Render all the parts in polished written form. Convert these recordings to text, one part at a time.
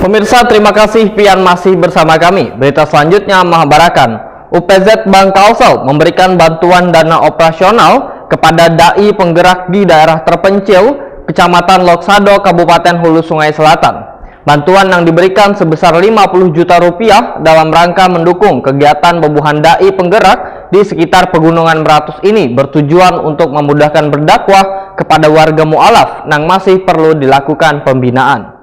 Pemirsa, terima kasih pian masih bersama kami. Berita selanjutnya mengabarkan UPZ Bank Kalsel memberikan bantuan dana operasional kepada dai penggerak di daerah terpencil Kecamatan Loksado, Kabupaten Hulu Sungai Selatan. Bantuan yang diberikan sebesar 50 juta rupiah dalam rangka mendukung kegiatan pembuahan dai penggerak di sekitar Pegunungan Meratus ini bertujuan untuk memudahkan berdakwah kepada warga mu'alaf yang masih perlu dilakukan pembinaan.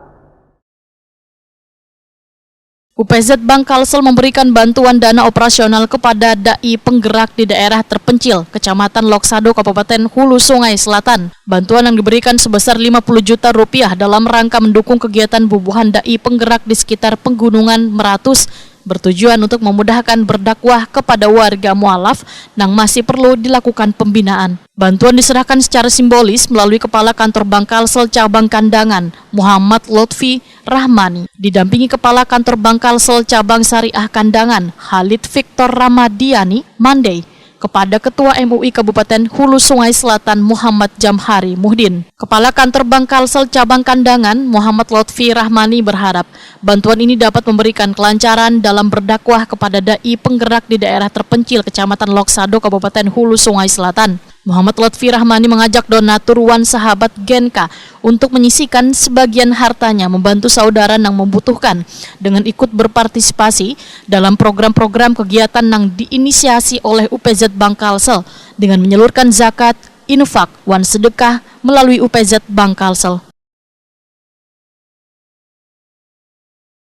UPZ Bank Kalsel memberikan bantuan dana operasional kepada dai penggerak di daerah terpencil, Kecamatan Loksado, Kabupaten Hulu Sungai Selatan. Bantuan yang diberikan sebesar 50 juta rupiah dalam rangka mendukung kegiatan bubuhan dai penggerak di sekitar Pegunungan Meratus, bertujuan untuk memudahkan berdakwah kepada warga mu'alaf yang masih perlu dilakukan pembinaan. Bantuan diserahkan secara simbolis melalui Kepala Kantor Bank Kalsel Cabang Kandangan, Muhammad Lutfi Rahmani, didampingi Kepala Kantor Bank Kalsel Cabang Syariah Kandangan, Khalid Victor Ramadiani Mandai, kepada Ketua MUI Kabupaten Hulu Sungai Selatan Muhammad Jamhari Muhdin. Kepala Kantor Bank Kalsel Cabang Kandangan Muhammad Lutfi Rahmani berharap bantuan ini dapat memberikan kelancaran dalam berdakwah kepada dai penggerak di daerah terpencil Kecamatan Loksado, Kabupaten Hulu Sungai Selatan. Muhammad Lutfi Rahmani mengajak donatur Wan Sahabat Genka untuk menyisikan sebagian hartanya membantu saudara yang membutuhkan dengan ikut berpartisipasi dalam program-program kegiatan yang diinisiasi oleh UPZ Bank Kalsel dengan menyalurkan zakat, infak, wan sedekah melalui UPZ Bank Kalsel.